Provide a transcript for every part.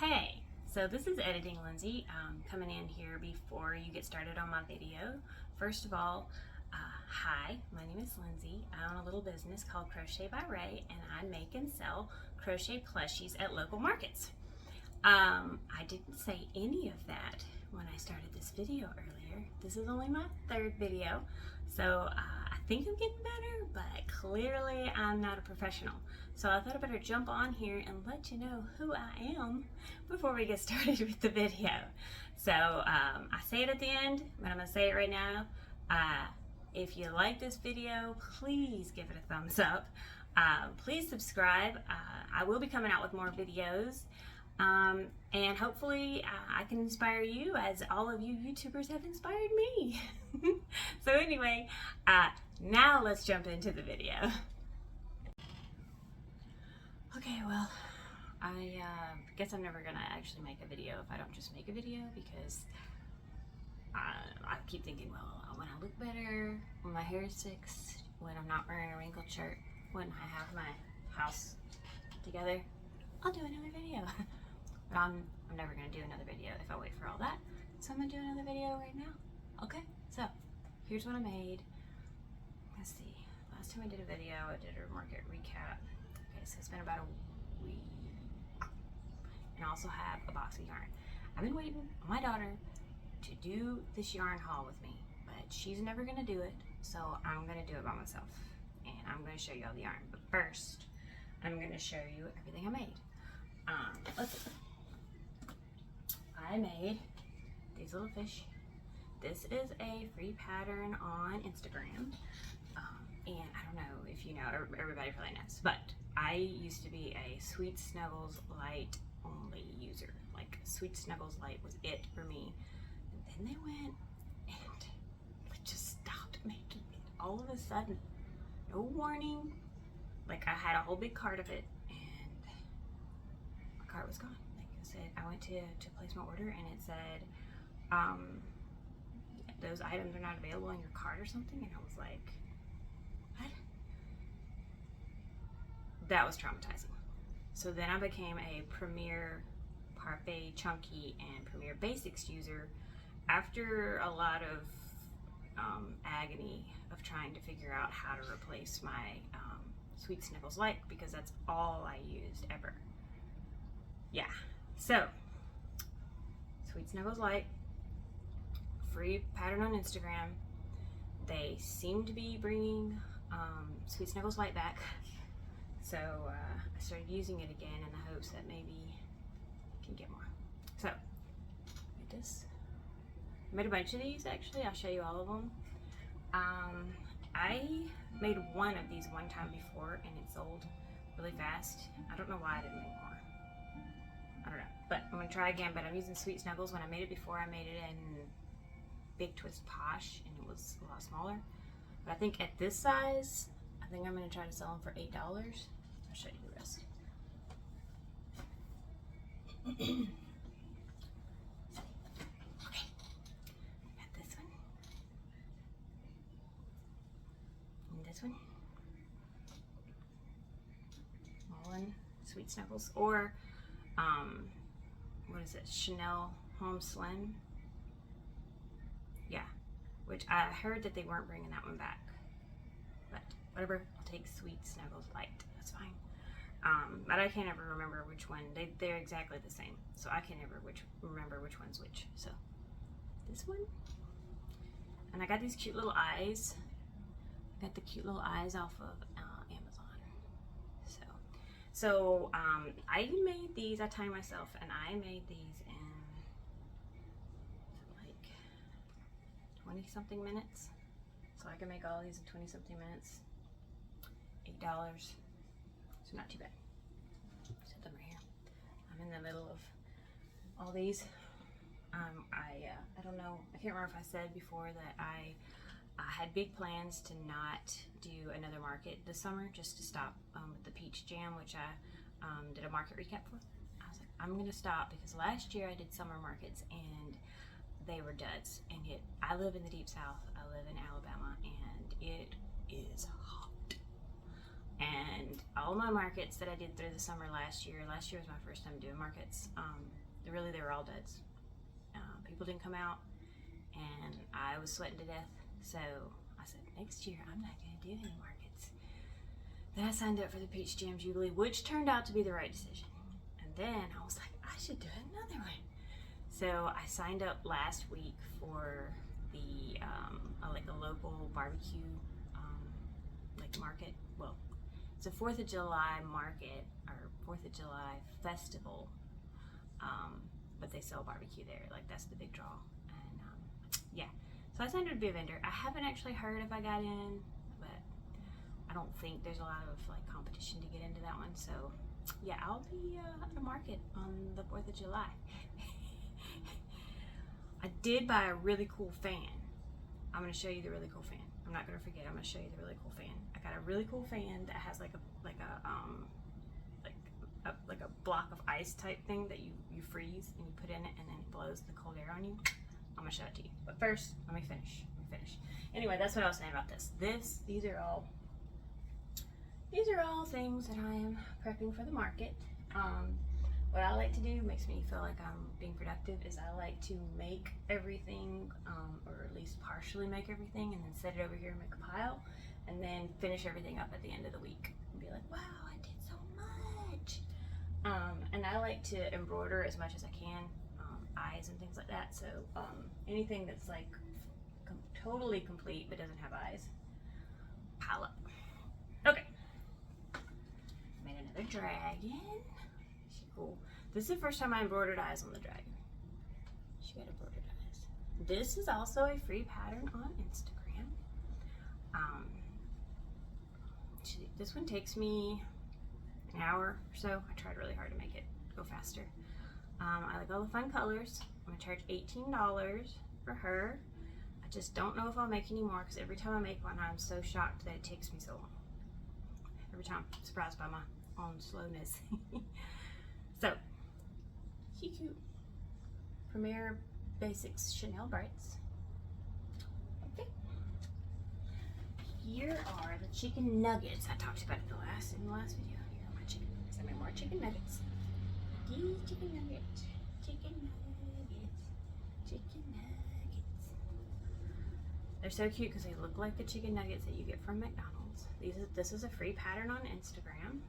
Hey, so this is Editing Lindsay coming in here before you get started on my video. First of all, hi, my name is Lindsay. I own a little business called Crochet by Ray, and I make and sell crochet plushies at local markets. I didn't say any of that when I started this video earlier. This is only my third video, so I think I'm getting better, but clearly I'm not a professional. So I thought I better jump on here and let you know who I am before we get started with the video. So I say it at the end, but I'm going to say it right now. If you like this video, please give it a thumbs up. Please subscribe. I will be coming out with more videos. And hopefully I can inspire you as all of you YouTubers have inspired me. So anyway, now let's jump into the video. Okay, well, I guess I'm never gonna actually make a video if I don't just make a video, because I keep thinking, well, when I look better, when my hair is fixed, when I'm not wearing a wrinkled shirt, when I have my house together, I'll do another video. But I'm never gonna do another video if I wait for all that. So I'm gonna do another video right now. Okay, so here's what I made. Let's see, last time I did a video, I did a market recap. Okay, so it's been about a week. And I also have a box of yarn. I've been waiting on my daughter to do this yarn haul with me, but she's never gonna do it, so I'm gonna do it by myself. And I'm gonna show you all the yarn. But first, I'm gonna show you everything I made. Let's see. I made these little fish. This is a free pattern on Instagram. And I don't know if you know, everybody probably knows, but I used to be a Sweet Snuggles Light only user. Like, Sweet Snuggles Light was it for me. And then they went and just stopped making it all of a sudden. No warning. Like, I had a whole big cart of it, and my cart was gone. Like I said, I went to place my order, and it said, those items are not available in your cart or something, and I was like, what? That was traumatizing. So then I became a Premier Parfait Chunky and Premier Basics user after a lot of agony of trying to figure out how to replace my Sweet Snuggles Light, because that's all I used ever. Yeah, so Sweet Snuggles Light, free pattern on Instagram. They seem to be bringing Sweet Snuggles Light back, so I started using it again in the hopes that maybe I can get more. So I made this. I made a bunch of these actually. I'll show you all of them. I made one of these one time before, and it sold really fast. I don't know why I didn't make more. I don't know, but I'm gonna try again. But I'm using Sweet Snuggles. When I made it before, I made it in Big Twist Posh, and it was a lot smaller. But I think at this size, I think I'm gonna try to sell them for $8. I'll show you the rest. Okay, got this one, and this one, all in Sweet Snuggles, or what is it, Chanel Home Slim. Yeah, which I heard that they weren't bringing that one back, but whatever, I'll take Sweet Snuggles Light, that's fine. But I can't ever remember which one. They're exactly the same, so I can't ever remember which one's which. So this one, and I got these cute little eyes. I got the cute little eyes off of Amazon. So I made these. I timed myself, and I made these in like 20-something minutes. So I can make all these in 20-something minutes. $8. So not too bad. Set them right here. I'm in the middle of all these. I don't know, I can't remember if I said before that I had big plans to not do another market this summer, just to stop with the peach jam, which I did a market recap for. I was like, I'm gonna stop, because last year I did summer markets and they were duds. And yet I live in the deep south, I live in Alabama, and it is hot. And all my markets that I did through the summer last year was my first time doing markets. Really, they were all duds. People didn't come out, and I was sweating to death. So I said, next year I'm not going to do any markets. Then I signed up for the Peach Jam Jubilee, which turned out to be the right decision. And then I was like, I should do another one. So I signed up last week for the like a local barbecue like market. Well, it's a 4th of July market or 4th of July festival, but they sell barbecue there. Like that's the big draw. And yeah, so I signed up to be a vendor. I haven't actually heard if I got in, but I don't think there's a lot of like competition to get into that one. So yeah, I'll be at a market on the 4th of July. I did buy a really cool fan. I'm going to show you the really cool fan. I'm not going to forget. I'm going to show you the really cool fan. I got a really cool fan that has like a block of ice type thing that you freeze and you put in it and then it blows the cold air on you. I'm going to show it to you. But first, let me finish. Anyway, that's what I was saying about this. These are all things that I am prepping for the market. What I like to do makes me feel like I'm being productive is I like to make everything, or at least partially make everything, and then set it over here and make a pile, and then finish everything up at the end of the week and be like, wow, I did so much. And I like to embroider as much as I can, eyes and things like that. So anything that's like totally complete but doesn't have eyes, pile up. Okay. Made another dragon. Cool. This is the first time I embroidered eyes on the dragon. She got embroidered eyes. This is also a free pattern on Instagram. This one takes me an hour or so. I tried really hard to make it go faster. I like all the fun colors. I'm gonna charge $18 for her. I just don't know if I'll make any more because every time I make one, I'm so shocked that it takes me so long. Every time, I'm surprised by my own slowness. So, she cute. Premier Basics Chanel Brights. Okay. Here are the chicken nuggets I talked about in the last video. Here are my chicken. Some more chicken nuggets. These chicken nuggets. Chicken nuggets. Chicken nuggets. They're so cute because they look like the chicken nuggets that you get from McDonald's. This is a free pattern on Instagram.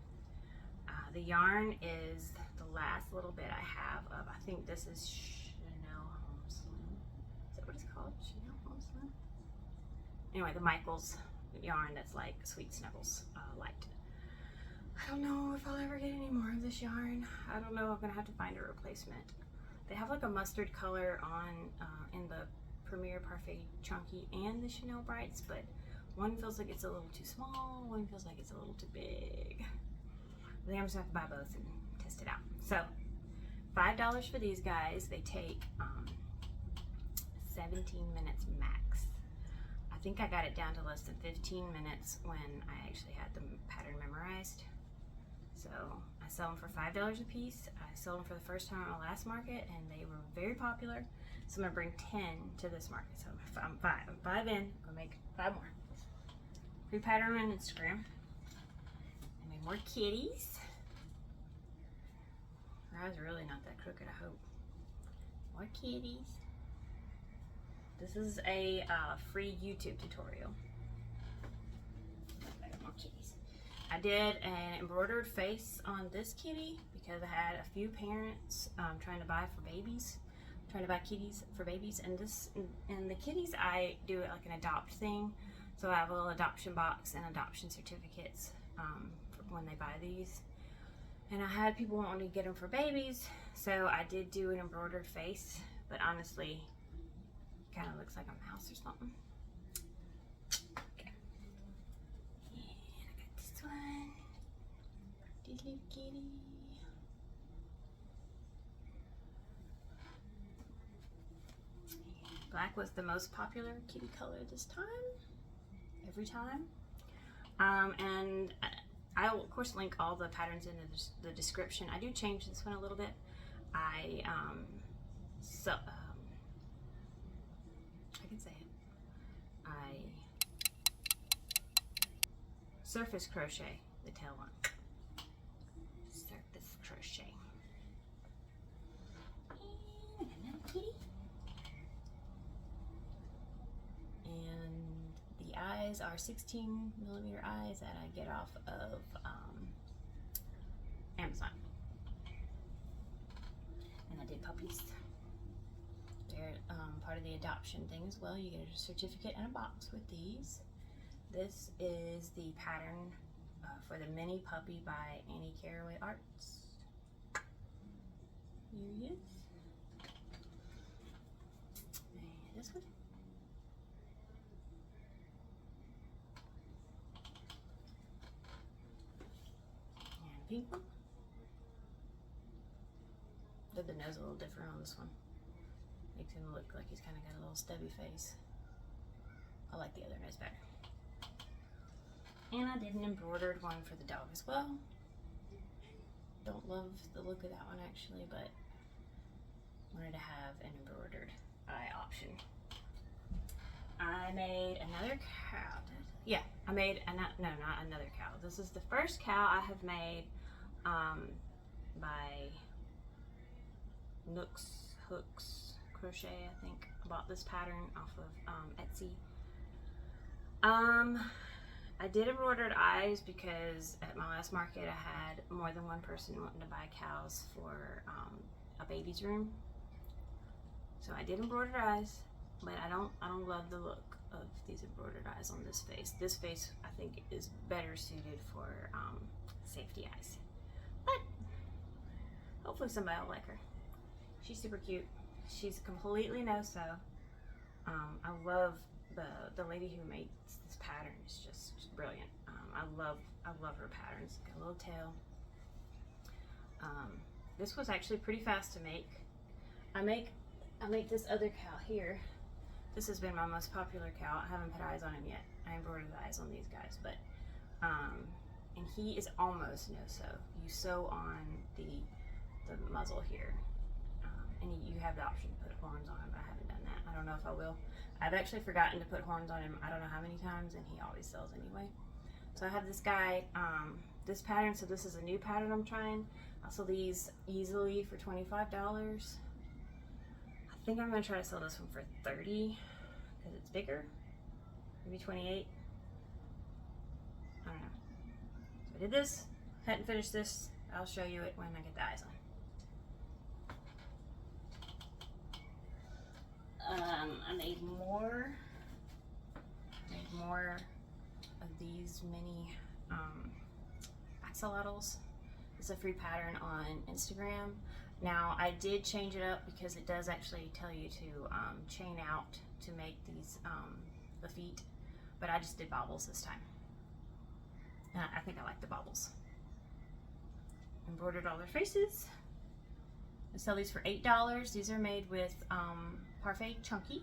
The yarn is the last little bit I have of, I think this is Chanel Home Slim. Is that what it's called? Chanel Home Slim? Anyway, the Michaels yarn that's like Sweet Snuggles light. I don't know if I'll ever get any more of this yarn. I don't know. I'm going to have to find a replacement. They have like a mustard color on in the Premier Parfait Chunky and the Chanel Brights, but one feels like it's a little too small, one feels like it's a little too big. I think I'm just gonna have to buy both and test it out. So, $5 for these guys. They take 17 minutes max. I think I got it down to less than 15 minutes when I actually had the pattern memorized. So, I sell them for $5 a piece. I sold them for the first time at my last market, and they were very popular. So, I'm gonna bring 10 to this market. So, I'm 5 in. I'm gonna make 5 more. Free pattern on Instagram. I made more kitties. Her eyes are really not that crooked, I hope. More kitties. This is a free YouTube tutorial. More kitties. I did an embroidered face on this kitty because I had a few parents trying to buy for babies, trying to buy kitties for babies, and the kitties I do it like an adopt thing. So I have a little adoption box and adoption certificates for when they buy these. And I had people wanting to get them for babies, so I did do an embroidered face, but honestly, kind of looks like a mouse or something. Okay. And I got this one. This little kitty. Black was the most popular kitty color this time. Every time. And I will of course link all the patterns in the description. I do change this one a little bit. I can say it. I surface crochet the tail on. Surface crochet. And another kitty. And the eyes are 16mm eyes that I get off of Amazon. And I did puppies. They're part of the adoption thing as well. You get a certificate and a box with these. This is the pattern for the mini puppy by Annie Caraway Arts. Here he is. And this one. And a pink one. Did the nose a little different on this one. Makes him look like he's kind of got a little stubby face. I like the other nose better. And I did an embroidered one for the dog as well. Don't love the look of that one actually, but wanted to have an embroidered eye option. I made another cow. Yeah, I made no, not another cow. This is the first cow I have made by Hooks Crochet, I think. I bought this pattern off of Etsy. I did embroidered eyes because at my last market I had more than one person wanting to buy cows for a baby's room. So I did embroidered eyes, but I don't love the look of these embroidered eyes on this face. This face I think is better suited for safety eyes. But hopefully somebody will like her. She's super cute. She's completely no-sew. I love the lady who makes this pattern is just brilliant. I love her patterns. Got a little tail. This was actually pretty fast to make. I make this other cow here. This has been my most popular cow. I haven't put eyes on him yet. I embroidered the eyes on these guys, but and he is almost no-sew. You sew on the muzzle here, and you have the option to put horns on him, but I haven't done that. I don't know if I will. I've actually forgotten to put horns on him I don't know how many times, and he always sells anyway. So I have this guy, this pattern, so this is a new pattern I'm trying. I sell these easily for $25. I think I'm gonna try to sell this one for $30 because it's bigger, maybe 28. I don't know. So I did this, hadn't finished this. I'll show you it when I get the eyes on. I made more of these mini axolotls. It's a free pattern on Instagram. Now I did change it up because it does actually tell you to chain out to make these the feet, but I just did bobbles this time. I think I like the bobbles. Embroidered all their faces. I sell these for $8. These are made with Parfait Chunky.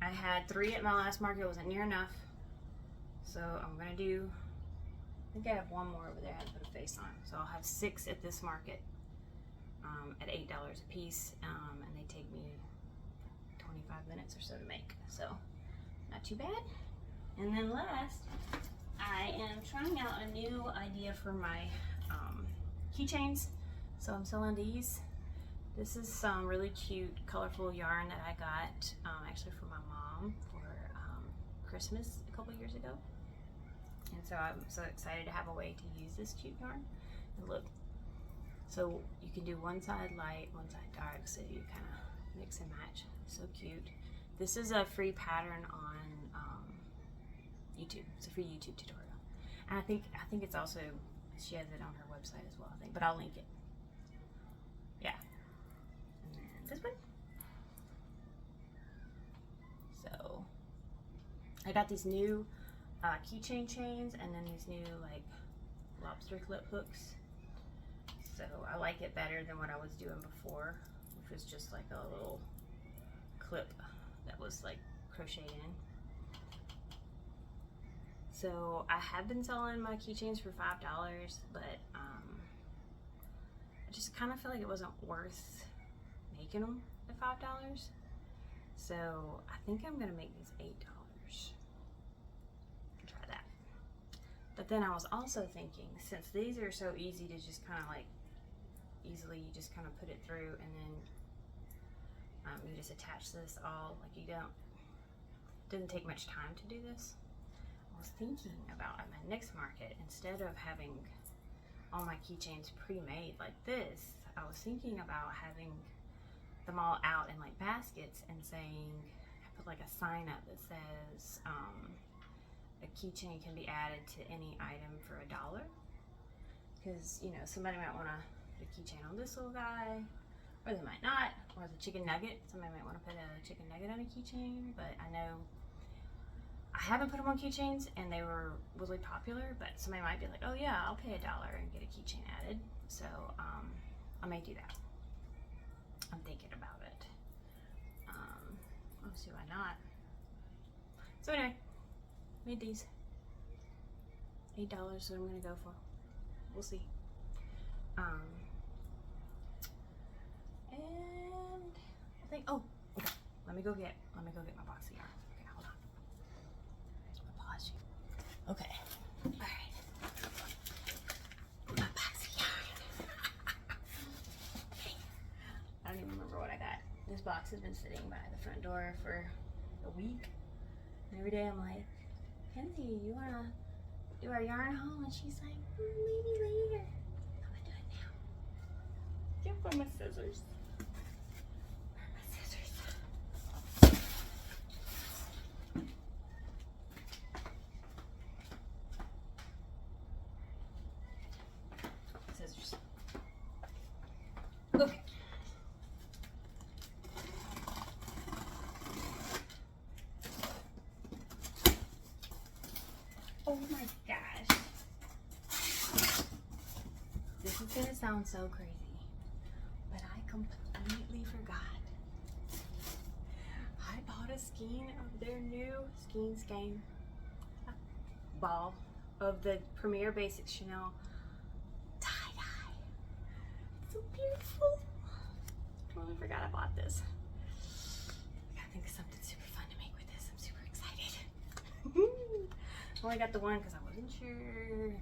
I had 3 at my last market. It wasn't near enough, so I'm gonna do, I think I have 1 more over there I had to put a face on, so I'll have 6 at this market at $8 a piece, and they take me 25 minutes or so to make, so not too bad. And then last, I am trying out a new idea for my keychains. So I'm selling these. This is some really cute, colorful yarn that I got actually from my mom for Christmas a couple years ago. And so I'm so excited to have a way to use this cute yarn. And look, so you can do one side light, one side dark, so you kind of mix and match. So cute. This is a free pattern on YouTube. It's a free YouTube tutorial. And I think it's also, she has it on her website as well, I think, but I'll link it. Yeah. And then this one. So I got these new keychain chains and then these new like lobster clip hooks. So I like it better than what I was doing before, which was just like a little clip that was like crocheted in. So I have been selling my keychains for $5, but I just kind of feel like it wasn't worth making them at $5. So I think I'm gonna make these $8. Try that. But then I was also thinking, since these are so easy to just kind of like, easily you just kind of put it through, and then you just attach this all, like it doesn't take much time to do this. I was thinking about at my next market, instead of having all my keychains pre-made like this, I was thinking about having them all out in like baskets and saying, I put like a sign up that says a keychain can be added to any item for $1. Because, you know, somebody might want to put a keychain on this little guy, or they might not, or the chicken nugget. Somebody might want to put a chicken nugget on a keychain, but I know I haven't put them on keychains and they were really popular, but somebody might be like, oh yeah, I'll pay $1 and get a keychain added. So I may do that. I'm thinking about it. I'll see why not. So anyway, made these. $8 is what I'm gonna go for. We'll see. And I think, oh, okay. Let me go get my box of yarn. Okay, hold on. Pause you. Okay. All right. My box of yarn. Okay. I don't even remember what I got. This box has been sitting by the front door for a week. And every day I'm like, Kenzie, you wanna do our yarn haul? And she's like, maybe later. I'm gonna do it now. Can't find my scissors. Where are my scissors? Scissors. Okay. Oh my gosh. This is gonna sound so crazy, but I completely forgot. I bought a skein of their new skein ball of the Premier Basics Chanel tie-dye. It's so beautiful. I totally forgot I bought this. I gotta think of something super fun to make with this. I'm super excited. I only got the one because I wasn't sure, you know.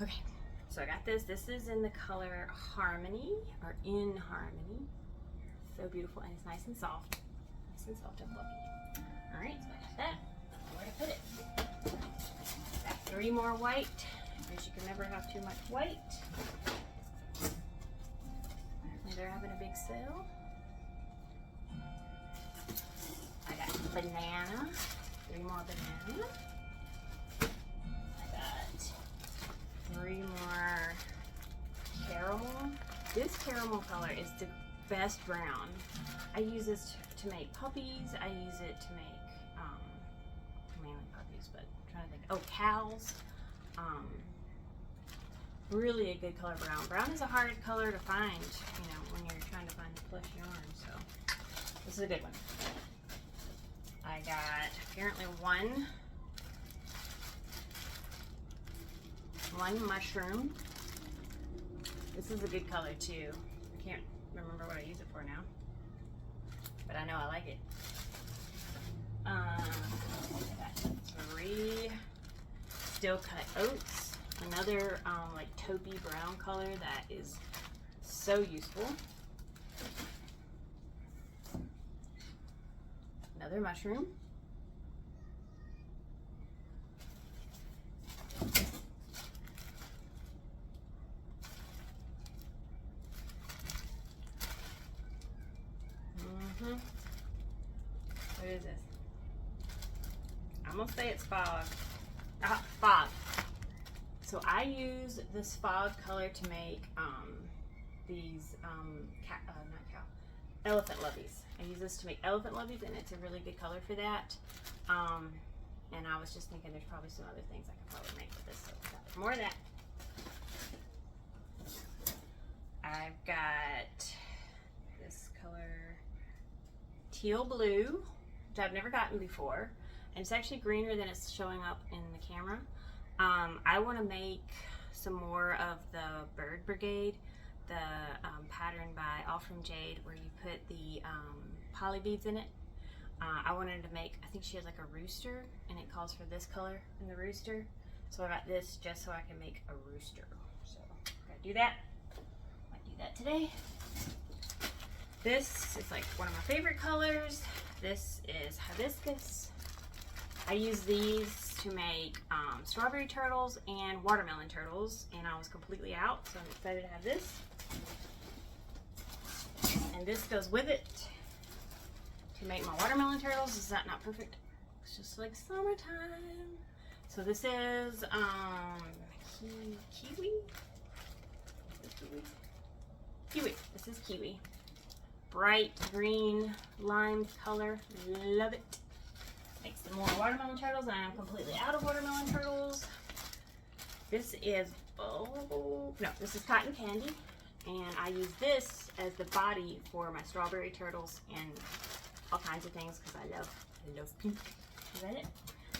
Okay, so I got this. This is in the color Harmony, or In Harmony. So beautiful, and it's nice and soft. Nice and soft and fluffy. All right, so I got that. Where to put it? Got 3 more white, because you can never have too much white. Apparently they're having a big sale. I got banana. 3 more banana. I got 3 more caramel. This caramel color is the best brown. I use this to make puppies. I use it to make mainly puppies, but I'm trying to think. Oh, cows. Really a good color brown. Brown is a hard color to find, you know, when you're trying to find the plush yarn. So this is a good one. I got apparently one mushroom. This is a good color too. I can't remember what I use it for now, but I know I like it. I got 3 steel cut oats. Another like taupey brown color that is so useful. Another mushroom. What is this? I'm gonna say it's fog. Fog. So I use this fog color to make these elephant loveys. I use this to make elephant loveys, and it's a really good color for that. And I was just thinking there's probably some other things I could probably make with this, so I got more of that. I've got this color teal blue, which I've never gotten before, and it's actually greener than it's showing up in the camera. I want to make some more of the Bird Brigade, the pattern by All From Jade, where you put the poly beads in it. I wanted to make, I think she has like a rooster, and it calls for this color in the rooster. So I got this just so I can make a rooster. So I'm gonna do that. Might do that today. This is like one of my favorite colors. This is hibiscus. I use these to make strawberry turtles and watermelon turtles, and I was completely out, so I'm excited to have this. And this goes with it to make my watermelon turtles. Is that not perfect? It's just like summertime. So this is kiwi. Kiwi. This is kiwi. Bright green lime color. Love it. Make some more watermelon turtles. I am completely out of watermelon turtles. This is this is cotton candy, and I use this as the body for my strawberry turtles and all kinds of things because I love pink. Is that it?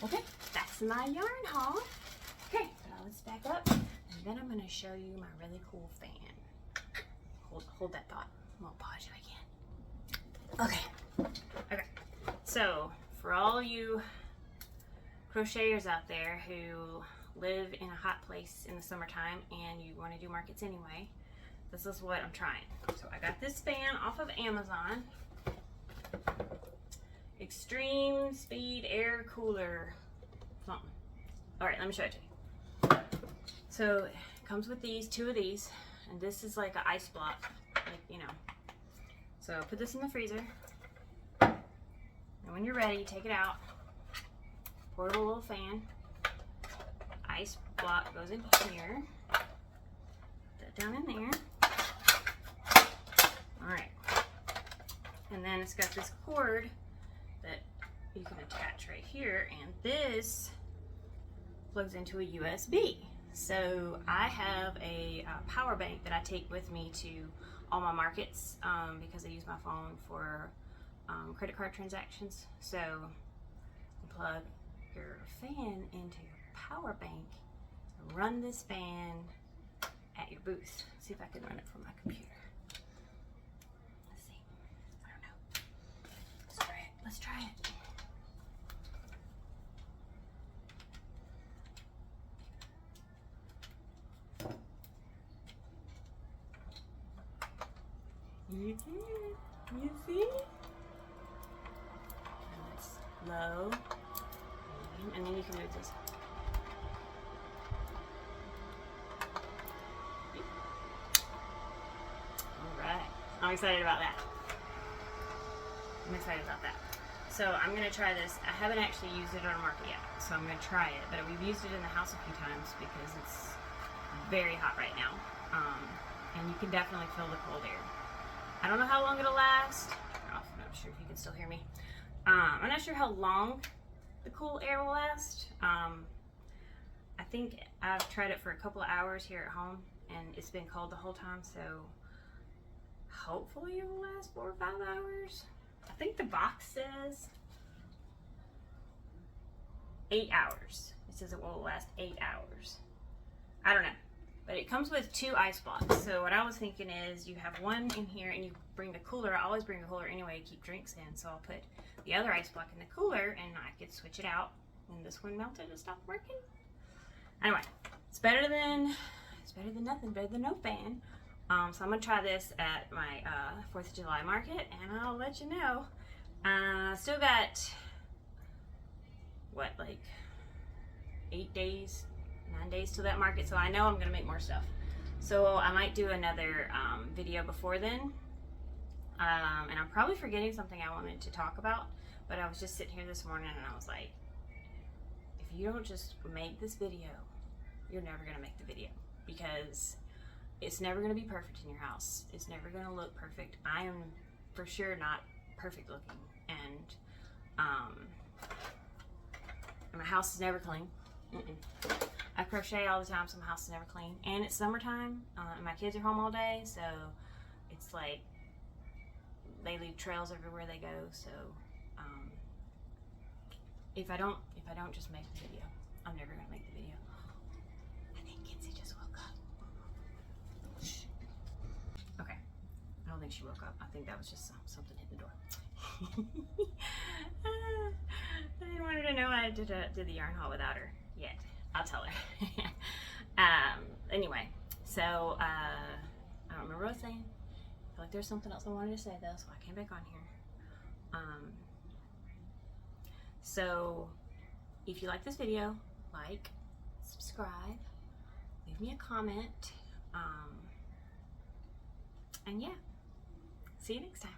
Okay, that's my yarn haul. Okay, now let's back up, and then I'm going to show you my really cool fan. Hold that thought. I'm gonna pause you again. Okay. So for all you crocheters out there who live in a hot place in the summertime and you want to do markets anyway, this is what I'm trying. So I got this fan off of Amazon. Extreme Speed Air Cooler something. Alright, let me show it to you. So it comes with these, 2 of these, and this is like an ice block, like, you know. So put this in the freezer, and when you're ready, take it out, portable little fan, ice block goes in here, put that down in there. Alright, and then it's got this cord that you can attach right here, and this plugs into a USB. So I have a power bank that I take with me to all my markets because I use my phone for credit card transactions. So you plug your fan into your power bank and run this fan at your booth. Let's see if I can run it from my computer. Let's see. I don't know. Let's try it. Let's try it. You can. You see? And it's low. And then you can move this. Alright. I'm excited about that. So I'm going to try this. I haven't actually used it on a market yet, so I'm going to try it. But we've used it in the house a few times because it's very hot right now. And you can definitely feel the cold air. I don't know how long it'll last. I'm not sure if you can still hear me. I'm not sure how long the cool air will last. I think I've tried it for a couple of hours here at home, and it's been cold the whole time, so hopefully it will last 4 or 5 hours. I think the box says 8 hours. It says it will last 8 hours. I don't know. But it comes with 2 ice blocks. So what I was thinking is you have one in here and you bring the cooler. I always bring the cooler anyway to keep drinks in. So I'll put the other ice block in the cooler and I could switch it out when this one melted and stopped working. Anyway, it's better than nothing, better than no fan. So I'm gonna try this at my 4th of July market and I'll let you know. Still got what, like 8 days, 9 days till that market, so I know I'm gonna make more stuff. So I might do another video before then. And I'm probably forgetting something I wanted to talk about, but I was just sitting here this morning and I was like, if you don't just make this video, you're never gonna make the video, because it's never gonna be perfect in your house. It's never gonna look perfect. I am for sure not perfect looking, and my house is never clean. I crochet all the time, so my house is never clean. And it's summertime, and my kids are home all day, so it's like they leave trails everywhere they go. So if I don't just make the video, I'm never gonna make the video. I think Kinsey just woke up. Shh. Okay, I don't think think she woke up. I think that was just something hit the door. I didn't want her to know I did the yarn haul without her yet. I'll tell her. Anyway, so I don't remember what I was saying. I feel like there's something else I wanted to say though, so I came back on here. So if you like this video, like, subscribe, leave me a comment, and yeah, see you next time.